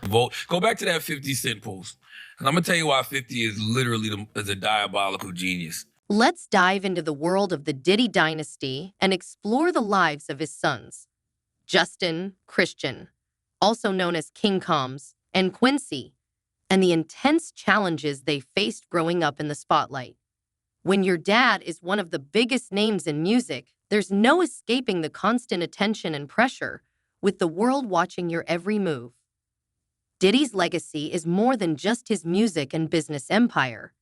Vote. Go back to that 50 Cent post. And I'm going to tell you why 50 is literally is a diabolical genius. Let's dive into the world of the Diddy dynasty and explore the lives of his sons, Justin, Christian, also known as King Combs, and Quincy, and the intense challenges they faced growing up in the spotlight. When your dad is one of the biggest names in music, there's no escaping the constant attention and pressure, with the world watching your every move. Diddy's legacy is more than just his music and business empire.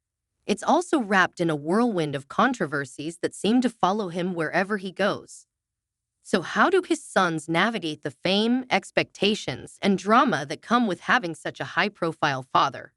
It's also wrapped in a whirlwind of controversies that seem to follow him wherever he goes. So how do his sons navigate the fame, expectations, and drama that come with having such a high-profile father?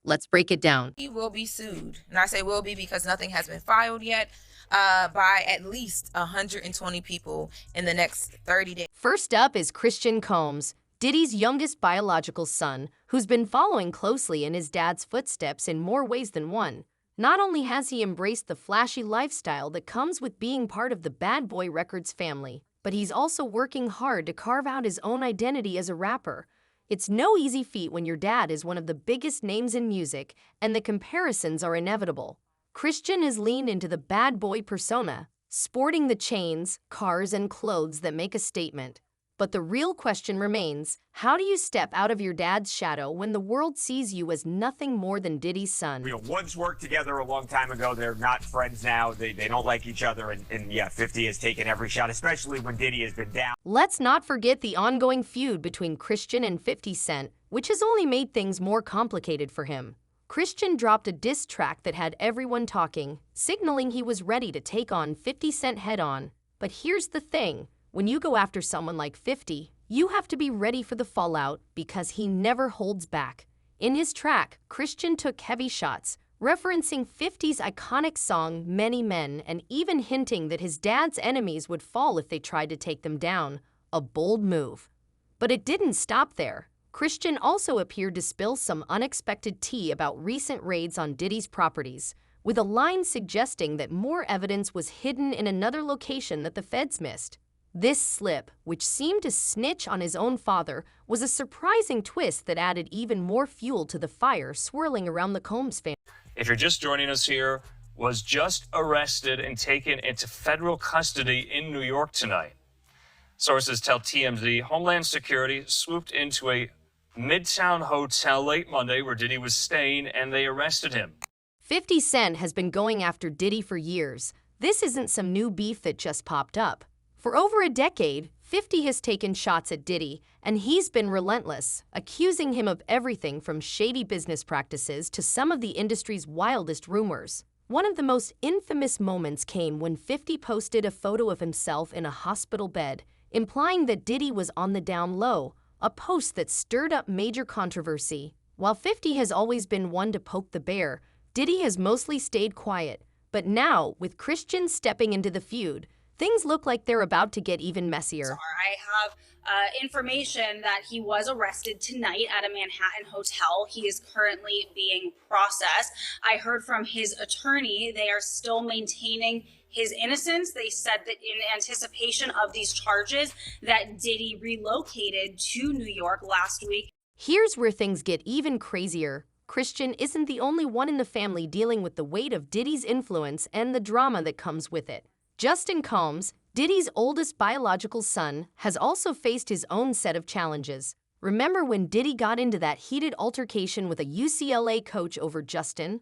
Let's break it down. He will be sued. And I say will be because nothing has been filed yet by at least 120 people in the next 30 days. First up is Christian Combs, Diddy's youngest biological son, who's been following closely in his dad's footsteps in more ways than one. Not only has he embraced the flashy lifestyle that comes with being part of the Bad Boy Records family, but he's also working hard to carve out his own identity as a rapper. It's no easy feat when your dad is one of the biggest names in music, and the comparisons are inevitable. Christian has leaned into the bad boy persona, sporting the chains, cars, and clothes that make a statement. But the real question remains, how do you step out of your dad's shadow when the world sees you as nothing more than Diddy's son? We once worked together a long time ago. They're not friends now. They don't like each other. And yeah, 50 has taken every shot, especially when Diddy has been down. Let's not forget the ongoing feud between Christian and 50 Cent, which has only made things more complicated for him. Christian dropped a diss track that had everyone talking, signaling he was ready to take on 50 Cent head-on. But here's the thing. When you go after someone like 50, you have to be ready for the fallout because he never holds back. In his track, Christian took heavy shots, referencing 50's iconic song, Many Men, and even hinting that his dad's enemies would fall if they tried to take them down. A bold move. But it didn't stop there. Christian also appeared to spill some unexpected tea about recent raids on Diddy's properties, with a line suggesting that more evidence was hidden in another location that the feds missed. This slip, which seemed to snitch on his own father, was a surprising twist that added even more fuel to the fire swirling around the Combs family. If you're just joining us here, was just arrested and taken into federal custody in New York tonight. Sources tell TMZ Homeland Security swooped into a Midtown hotel late Monday where Diddy was staying, and they arrested him. 50 Cent has been going after Diddy for years. This isn't some new beef that just popped up. For over a decade, 50 has taken shots at Diddy, and he's been relentless, accusing him of everything from shady business practices to some of the industry's wildest rumors. One of the most infamous moments came when 50 posted a photo of himself in a hospital bed, implying that Diddy was on the down low, a post that stirred up major controversy. While 50 has always been one to poke the bear, Diddy has mostly stayed quiet. But now, with Christian stepping into the feud, things look like they're about to get even messier. I have information that he was arrested tonight at a Manhattan hotel. He is currently being processed. I heard from his attorney they are still maintaining his innocence. They said that in anticipation of these charges that Diddy relocated to New York last week. Here's where things get even crazier. Christian isn't the only one in the family dealing with the weight of Diddy's influence and the drama that comes with it. Justin Combs, Diddy's oldest biological son, has also faced his own set of challenges. Remember when Diddy got into that heated altercation with a UCLA coach over Justin?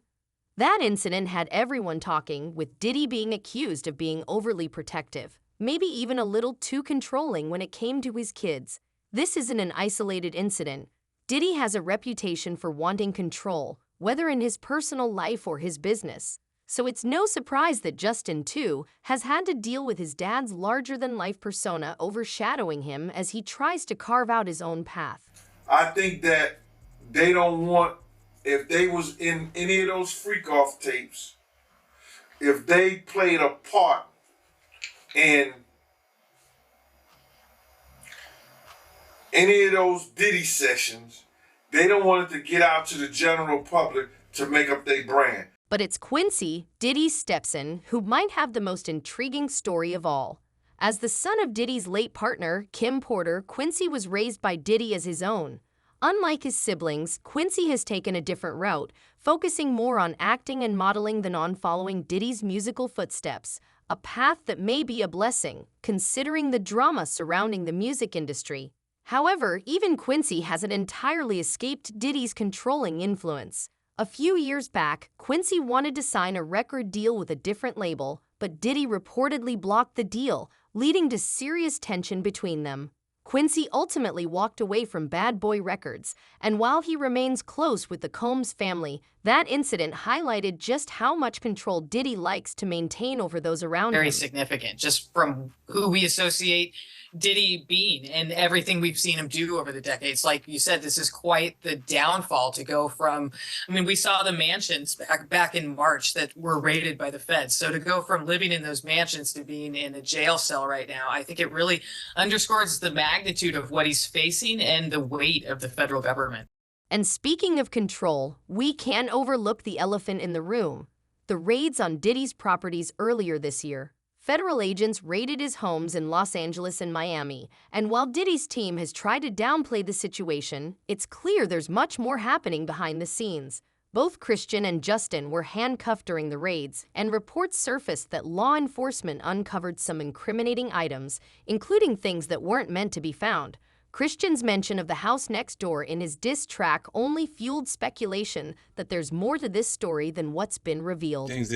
That incident had everyone talking, with Diddy being accused of being overly protective, maybe even a little too controlling when it came to his kids. This isn't an isolated incident. Diddy has a reputation for wanting control, whether in his personal life or his business. So it's no surprise that Justin, too, has had to deal with his dad's larger-than-life persona overshadowing him as he tries to carve out his own path. I think that they don't want, if they was in any of those freak-off tapes, if they played a part in any of those Diddy sessions, they don't want it to get out to the general public to make up their brand. But it's Quincy, Diddy's stepson, who might have the most intriguing story of all. As the son of Diddy's late partner, Kim Porter, Quincy was raised by Diddy as his own. Unlike his siblings, Quincy has taken a different route, focusing more on acting and modeling than on following Diddy's musical footsteps, a path that may be a blessing, considering the drama surrounding the music industry. However, even Quincy hasn't entirely escaped Diddy's controlling influence. A few years back, Quincy wanted to sign a record deal with a different label, but Diddy reportedly blocked the deal, leading to serious tension between them. Quincy ultimately walked away from Bad Boy Records, and while he remains close with the Combs family, that incident highlighted just how much control Diddy likes to maintain over those around him. Very significant, just from who we associate Diddy being and everything we've seen him do over the decades. Like you said, this is quite the downfall to go from, I mean, we saw the mansions back in March that were raided by the feds. So to go from living in those mansions to being in a jail cell right now, I think it really underscores the magnitude of what he's facing and the weight of the federal government. And speaking of control, we can't overlook the elephant in the room: the raids on Diddy's properties earlier this year. Federal agents raided his homes in Los Angeles and Miami, and while Diddy's team has tried to downplay the situation, it's clear there's much more happening behind the scenes. Both Christian and Justin were handcuffed during the raids, and reports surfaced that law enforcement uncovered some incriminating items, including things that weren't meant to be found. Christian's mention of the house next door in his diss track only fueled speculation that there's more to this story than what's been revealed. Things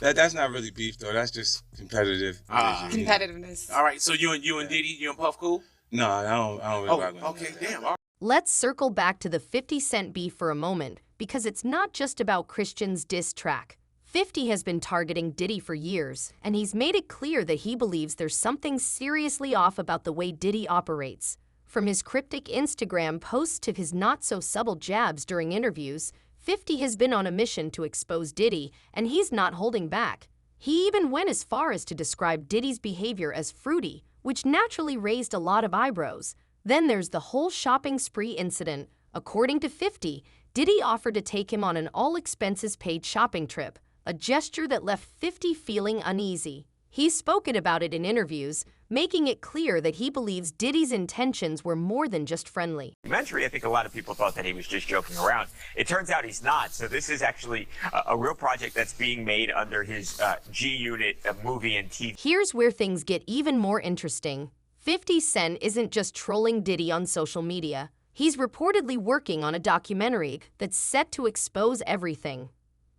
that's not really beef though. That's just competitive. Competitiveness. All right, so you and Diddy, you and Puff cool? No, I don't really rock with him. Okay, damn. All right. Let's circle back to the 50 Cent beef for a moment, because it's not just about Christian's diss track. 50 has been targeting Diddy for years, and he's made it clear that he believes there's something seriously off about the way Diddy operates. From his cryptic Instagram posts to his not-so-subtle jabs during interviews, 50 has been on a mission to expose Diddy, and he's not holding back. He even went as far as to describe Diddy's behavior as fruity, which naturally raised a lot of eyebrows. Then there's the whole shopping spree incident. According to 50, Diddy offered to take him on an all-expenses-paid shopping trip, a gesture that left 50 feeling uneasy. He's spoken about it in interviews, making it clear that he believes Diddy's intentions were more than just friendly. I think a lot of people thought that he was just joking around. It turns out he's not. So this is actually a real project that's being made under his G-Unit movie and TV. Here's where things get even more interesting. 50 Cent isn't just trolling Diddy on social media. He's reportedly working on a documentary that's set to expose everything.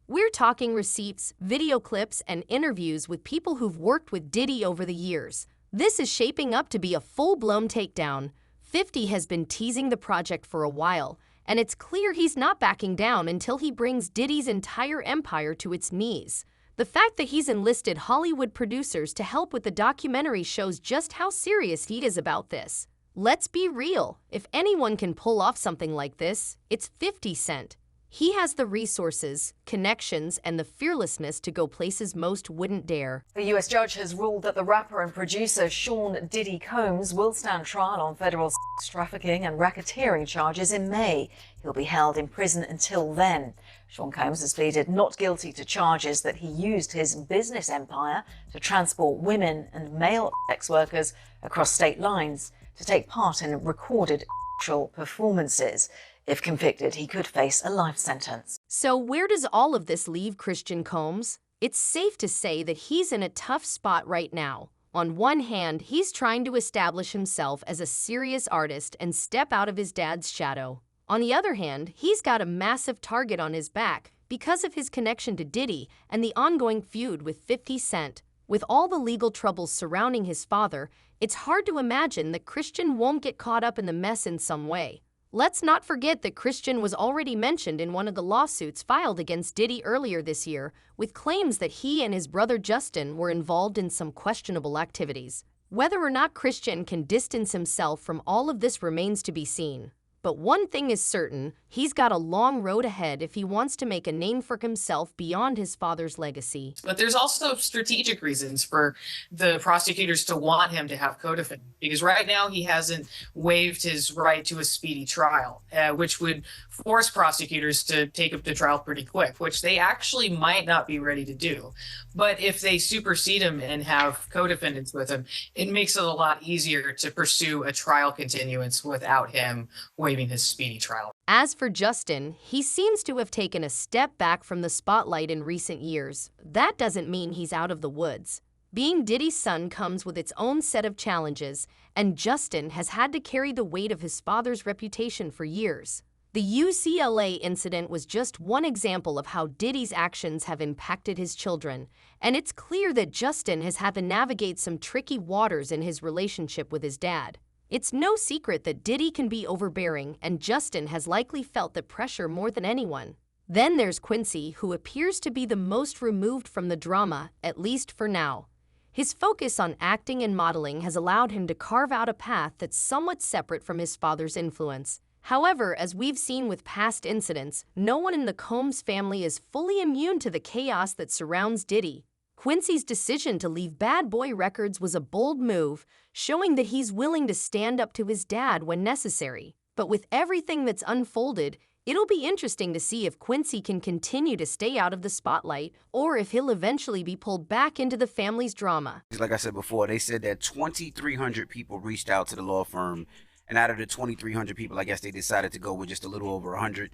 We're talking receipts, video clips, and interviews with people who've worked with Diddy over the years. This is shaping up to be a full-blown takedown. 50 has been teasing the project for a while, and it's clear he's not backing down until he brings Diddy's entire empire to its knees. The fact that he's enlisted Hollywood producers to help with the documentary shows just how serious he is about this. Let's be real. If anyone can pull off something like this, it's 50 Cent. He has the resources, connections, and the fearlessness to go places most wouldn't dare. The U.S. judge has ruled that the rapper and producer Sean Diddy Combs will stand trial on federal sex trafficking and racketeering charges in May. He'll be held in prison until then. Sean Combs has pleaded not guilty to charges that he used his business empire to transport women and male sex workers across state lines to take part in recorded sexual performances. If convicted, he could face a life sentence. So where does all of this leave Christian Combs? It's safe to say that he's in a tough spot right now. On one hand, he's trying to establish himself as a serious artist and step out of his dad's shadow. On the other hand, he's got a massive target on his back because of his connection to Diddy and the ongoing feud with 50 Cent. With all the legal troubles surrounding his father, it's hard to imagine that Christian won't get caught up in the mess in some way. Let's not forget that Christian was already mentioned in one of the lawsuits filed against Diddy earlier this year, with claims that he and his brother Justin were involved in some questionable activities. Whether or not Christian can distance himself from all of this remains to be seen. But one thing is certain, he's got a long road ahead if he wants to make a name for himself beyond his father's legacy. But there's also strategic reasons for the prosecutors to want him to have co-defendant, because right now he hasn't waived his right to a speedy trial, which would force prosecutors to take up the trial pretty quick, which they actually might not be ready to do. But if they supersede him and have co-defendants with him, it makes it a lot easier to pursue a trial continuance without him waiving his speedy trial. As for Justin, he seems to have taken a step back from the spotlight in recent years. That doesn't mean he's out of the woods. Being Diddy's son comes with its own set of challenges, and Justin has had to carry the weight of his father's reputation for years. The UCLA incident was just one example of how Diddy's actions have impacted his children, and it's clear that Justin has had to navigate some tricky waters in his relationship with his dad. It's no secret that Diddy can be overbearing, and Justin has likely felt the pressure more than anyone. Then there's Quincy, who appears to be the most removed from the drama, at least for now. His focus on acting and modeling has allowed him to carve out a path that's somewhat separate from his father's influence. However, as we've seen with past incidents, no one in the Combs family is fully immune to the chaos that surrounds Diddy. Quincy's decision to leave Bad Boy Records was a bold move, showing that he's willing to stand up to his dad when necessary. But with everything that's unfolded, it'll be interesting to see if Quincy can continue to stay out of the spotlight or if he'll eventually be pulled back into the family's drama. Like I said before, they said that 2,300 people reached out to the law firm. And out of the 2,300 people, I guess they decided to go with just a little over 100,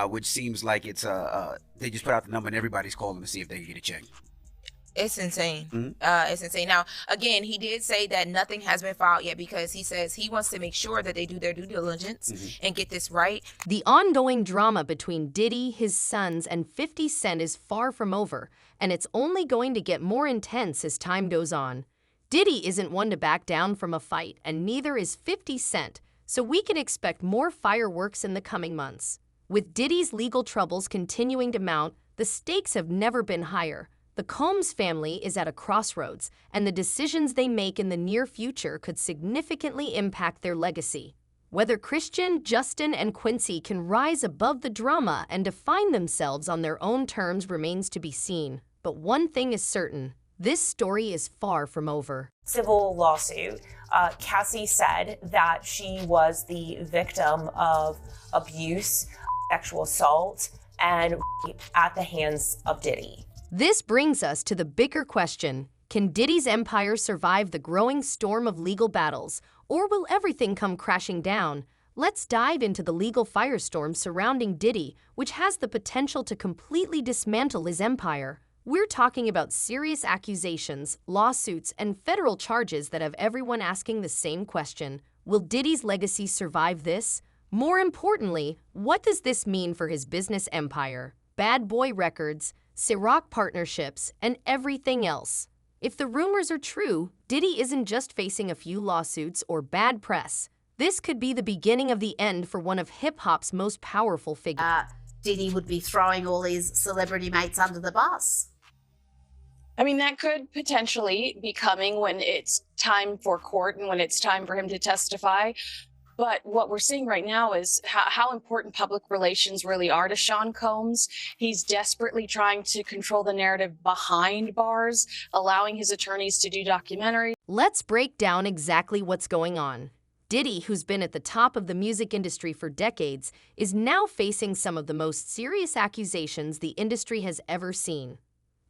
which seems like it's they just put out the number and everybody's calling to see if they can get a check. It's insane. Mm-hmm. It's insane. Now, again, he did say that nothing has been filed yet because he says he wants to make sure that they do their due diligence and get this right. The ongoing drama between Diddy, his sons, and 50 Cent is far from over, and it's only going to get more intense as time goes on. Diddy isn't one to back down from a fight, and neither is 50 Cent, so we can expect more fireworks in the coming months. With Diddy's legal troubles continuing to mount, the stakes have never been higher. The Combs family is at a crossroads, and the decisions they make in the near future could significantly impact their legacy. Whether Christian, Justin, and Quincy can rise above the drama and define themselves on their own terms remains to be seen. But one thing is certain. This story is far from over. Civil lawsuit. Cassie said that she was the victim of abuse, sexual assault, and rape at the hands of Diddy. This brings us to the bigger question. Can Diddy's empire survive the growing storm of legal battles, or will everything come crashing down? Let's dive into the legal firestorm surrounding Diddy, which has the potential to completely dismantle his empire. We're talking about serious accusations, lawsuits, and federal charges that have everyone asking the same question. Will Diddy's legacy survive this? More importantly, what does this mean for his business empire, Bad Boy Records, Ciroc partnerships, and everything else? If the rumors are true, Diddy isn't just facing a few lawsuits or bad press. This could be the beginning of the end for one of hip-hop's most powerful figures. Diddy would be throwing all his celebrity mates under the bus. I mean, that could potentially be coming when it's time for court and when it's time for him to testify. But what we're seeing right now is how important public relations really are to Sean Combs. He's desperately trying to control the narrative behind bars, allowing his attorneys to do documentaries. Let's break down exactly what's going on. Diddy, who's been at the top of the music industry for decades, is now facing some of the most serious accusations the industry has ever seen.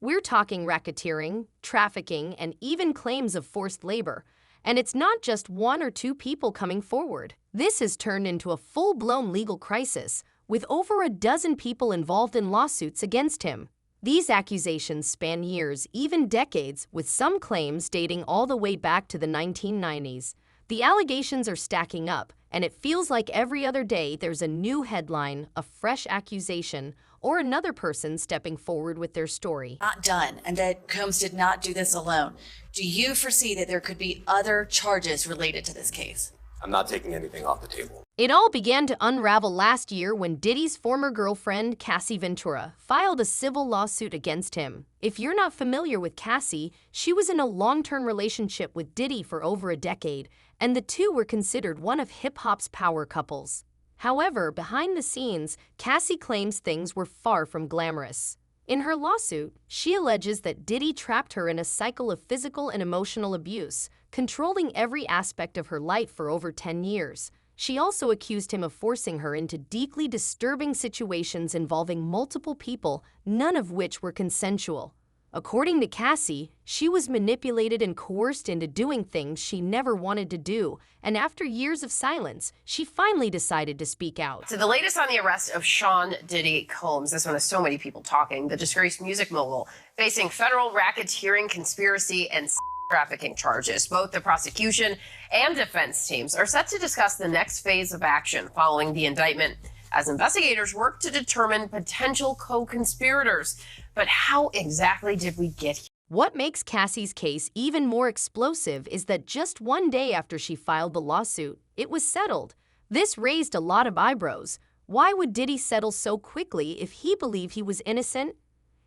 We're talking racketeering, trafficking, and even claims of forced labor. And it's not just one or two people coming forward. This has turned into a full-blown legal crisis, with over a dozen people involved in lawsuits against him. These accusations span years, even decades, with some claims dating all the way back to the 1990s. The allegations are stacking up, and it feels like every other day there's a new headline, a fresh accusation, or another person stepping forward with their story. Not done, and that Combs did not do this alone. Do you foresee that there could be other charges related to this case? I'm not taking anything off the table. It all began to unravel last year when Diddy's former girlfriend, Cassie Ventura, filed a civil lawsuit against him. If you're not familiar with Cassie, she was in a long-term relationship with Diddy for over a decade, and the two were considered one of hip-hop's power couples. However, behind the scenes, Cassie claims things were far from glamorous. In her lawsuit, she alleges that Diddy trapped her in a cycle of physical and emotional abuse, controlling every aspect of her life for over 10 years. She also accused him of forcing her into deeply disturbing situations involving multiple people, none of which were consensual. According to Cassie, she was manipulated and coerced into doing things she never wanted to do, and after years of silence, she finally decided to speak out. So the latest on the arrest of Sean Diddy Combs, this one has so many people talking, the disgraced music mogul, facing federal racketeering, conspiracy, and trafficking charges. Both the prosecution and defense teams are set to discuss the next phase of action following the indictment as investigators work to determine potential co-conspirators. But how exactly did we get here? What makes Cassie's case even more explosive is that just one day after she filed the lawsuit, it was settled. This raised a lot of eyebrows. Why would Diddy settle so quickly if he believed he was innocent?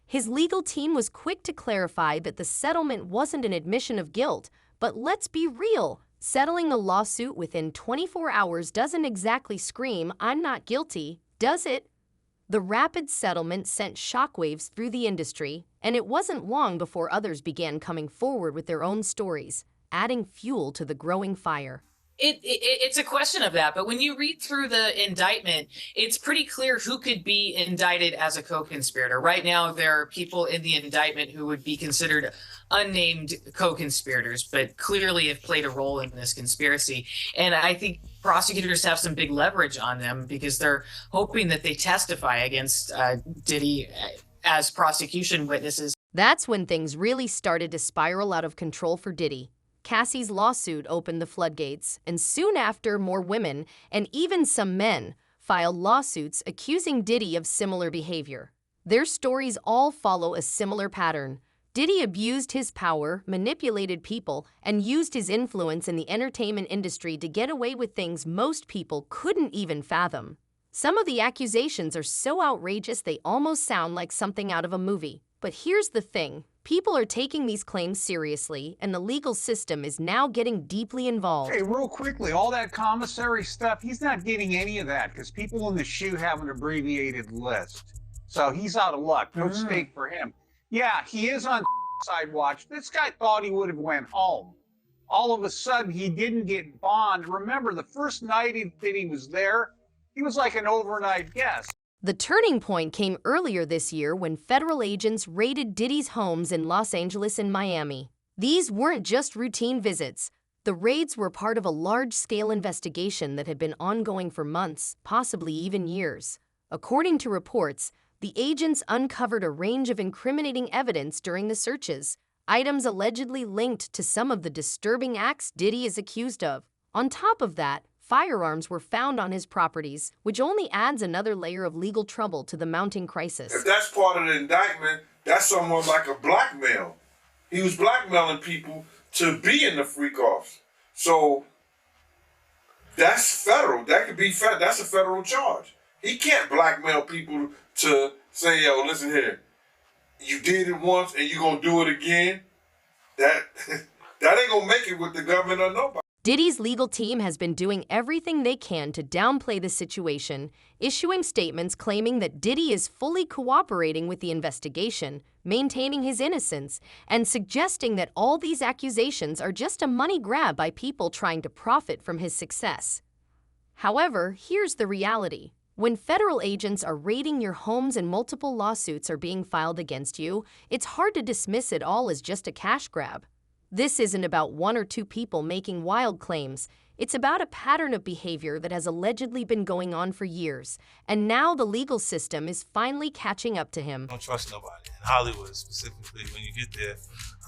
His legal team was quick to clarify that the settlement wasn't an admission of guilt, but let's be real. Settling a lawsuit within 24 hours doesn't exactly scream, "I'm not guilty," does it? The rapid settlement sent shockwaves through the industry, and it wasn't long before others began coming forward with their own stories, adding fuel to the growing fire. It's a question of that, but when you read through the indictment, it's pretty clear who could be indicted as a co-conspirator. Right now, there are people in the indictment who would be considered unnamed co-conspirators, but clearly have played a role in this conspiracy. And I think prosecutors have some big leverage on them because they're hoping that they testify against Diddy as prosecution witnesses. That's when things really started to spiral out of control for Diddy. Cassies Lawsuit opened the floodgates, and soon after, more women, and even some men, filed lawsuits accusing Diddy of similar behavior. Their stories all follow a similar pattern. Diddy abused his power, manipulated people, and used his influence in the entertainment industry to get away with things most people couldn't even fathom. Some of the accusations are so outrageous they almost sound like something out of a movie. But here's the thing. People are taking these claims seriously, and the legal system is now getting deeply involved. Hey, real quickly, all that commissary stuff, he's not getting any of that because people in the shoe have an abbreviated list. So he's out of luck. No stake for him. Yeah, he is on side watch. This guy thought he would have went home. All of a sudden, he didn't get bond. Remember, the first night that he was there, he was like an overnight guest. The turning point came earlier this year when federal agents raided Diddy's homes in Los Angeles and Miami. These weren't just routine visits. The raids were part of a large-scale investigation that had been ongoing for months, possibly even years. According to reports, the agents uncovered a range of incriminating evidence during the searches, items allegedly linked to some of the disturbing acts Diddy is accused of. On top of that, firearms were found on his properties, which only adds another layer of legal trouble to the mounting crisis. If that's part of the indictment, that's somewhat like a blackmail. He was blackmailing people to be in the freak-offs. So that's federal. That could be federal. That's a federal charge. He can't blackmail people to say, yo, listen here, you did it once and you're going to do it again. That ain't going to make it with the government or nobody. Diddy's legal team has been doing everything they can to downplay the situation, issuing statements claiming that Diddy is fully cooperating with the investigation, maintaining his innocence, and suggesting that all these accusations are just a money grab by people trying to profit from his success. However, here's the reality. When federal agents are raiding your homes and multiple lawsuits are being filed against you, it's hard to dismiss it all as just a cash grab. This isn't about one or two people making wild claims. It's about a pattern of behavior that has allegedly been going on for years, and now the legal system is finally catching up to him. Don't trust nobody. In Hollywood, specifically, when you get there,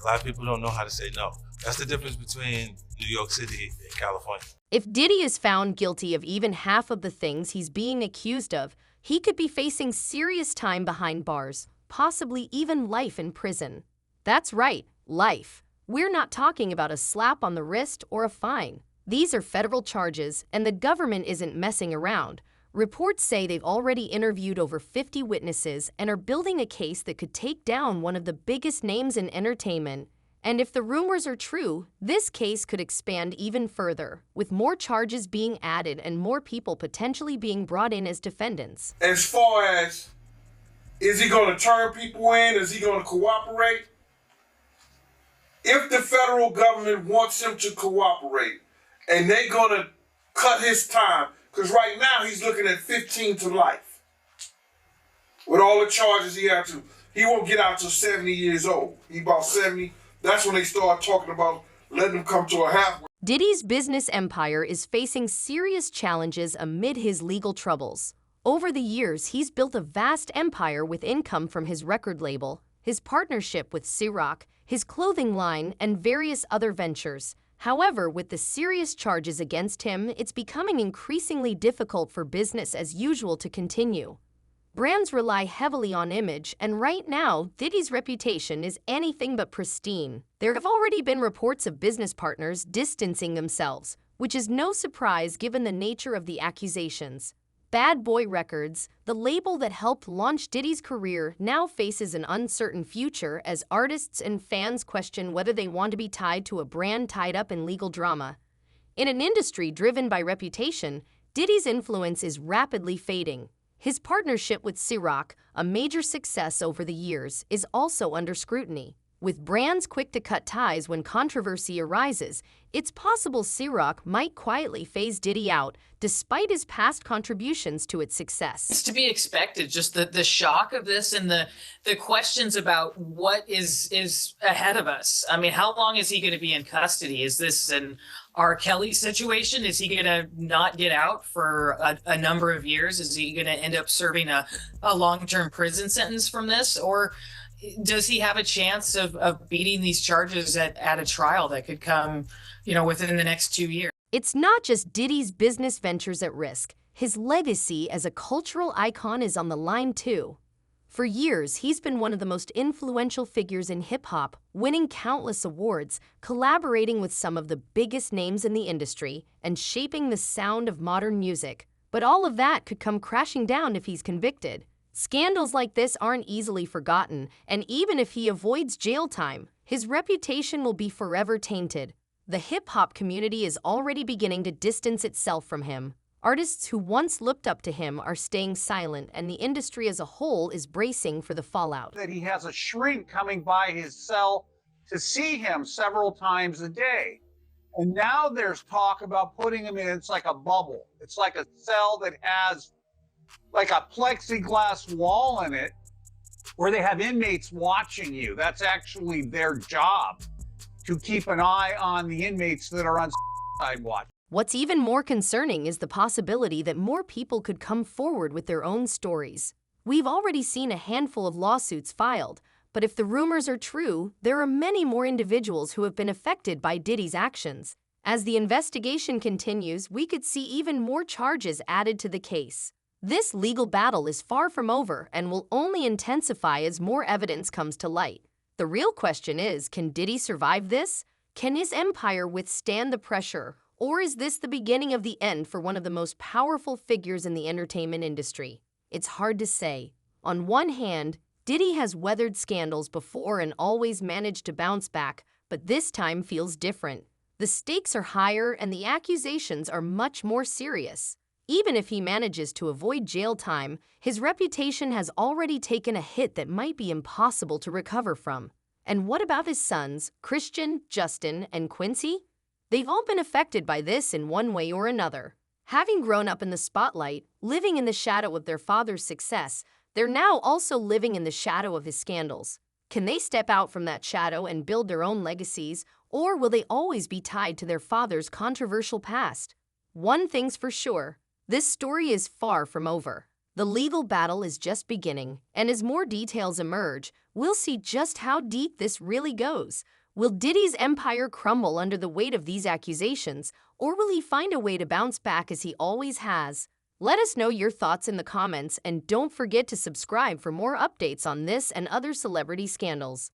a lot of people don't know how to say no. That's the difference between New York City and California. If Diddy is found guilty of even half of the things he's being accused of, he could be facing serious time behind bars, possibly even life in prison. That's right, life. We're not talking about a slap on the wrist or a fine. These are federal charges, and the government isn't messing around. Reports say they've already interviewed over 50 witnesses and are building a case that could take down one of the biggest names in entertainment. And if the rumors are true, this case could expand even further, with more charges being added and more people potentially being brought in as defendants. As far as, is he going to turn people in? Is he going to cooperate? If the federal government wants him to cooperate and they're going to cut his time, because right now he's looking at 15 to life with all the charges he had to. He won't get out till 70 years old. He about 70. That's when they start talking about letting him come to a halfway. Diddy's business empire is facing serious challenges amid his legal troubles. Over the years, he's built a vast empire with income from his record label, his partnership with Ciroc, his clothing line, and various other ventures. However, with the serious charges against him, it's becoming increasingly difficult for business as usual to continue. Brands rely heavily on image, and right now, Diddy's reputation is anything but pristine. There have already been reports of business partners distancing themselves, which is no surprise given the nature of the accusations. Bad Boy Records, the label that helped launch Diddy's career, now faces an uncertain future as artists and fans question whether they want to be tied to a brand tied up in legal drama. In an industry driven by reputation, Diddy's influence is rapidly fading. His partnership with Ciroc, a major success over the years, is also under scrutiny. With brands quick to cut ties when controversy arises, it's possible Ciroc might quietly phase Diddy out despite his past contributions to its success. It's to be expected, just the shock of this and the questions about what is ahead of us. I mean, how long is he going to be in custody? Is this an R. Kelly situation? Is he going to not get out for a number of years? Is he going to end up serving a long-term prison sentence from this? Or does he have a chance of beating these charges at a trial that could come, within the next 2 years? It's not just Diddy's business ventures at risk. His legacy as a cultural icon is on the line too. For years, he's been one of the most influential figures in hip-hop, winning countless awards, collaborating with some of the biggest names in the industry, and shaping the sound of modern music. But all of that could come crashing down if he's convicted. Scandals like this aren't easily forgotten, and even if he avoids jail time, his reputation will be forever tainted. The hip-hop community is already beginning to distance itself from him. Artists who once looked up to him are staying silent, and the industry as a whole is bracing for the fallout. That he has a shrink coming by his cell to see him several times a day. And now there's talk about putting him in, it's like a bubble. It's like a cell that has like a plexiglass wall in it where they have inmates watching you. That's actually their job, to keep an eye on the inmates that are on side watch. What's even more concerning is the possibility that more people could come forward with their own stories. We've already seen a handful of lawsuits filed, but if the rumors are true, there are many more individuals who have been affected by Diddy's actions. As the investigation continues, we could see even more charges added to the case. This legal battle is far from over and will only intensify as more evidence comes to light. The real question is, can Diddy survive this? Can his empire withstand the pressure? Or is this the beginning of the end for one of the most powerful figures in the entertainment industry? It's hard to say. On one hand, Diddy has weathered scandals before and always managed to bounce back, but this time feels different. The stakes are higher and the accusations are much more serious. Even if he manages to avoid jail time, his reputation has already taken a hit that might be impossible to recover from. And what about his sons, Christian, Justin, and Quincy? They've all been affected by this in one way or another. Having grown up in the spotlight, living in the shadow of their father's success, they're now also living in the shadow of his scandals. Can they step out from that shadow and build their own legacies, or will they always be tied to their father's controversial past? One thing's for sure, this story is far from over. The legal battle is just beginning, and as more details emerge, we'll see just how deep this really goes. Will Diddy's empire crumble under the weight of these accusations, or will he find a way to bounce back as he always has? Let us know your thoughts in the comments, and don't forget to subscribe for more updates on this and other celebrity scandals.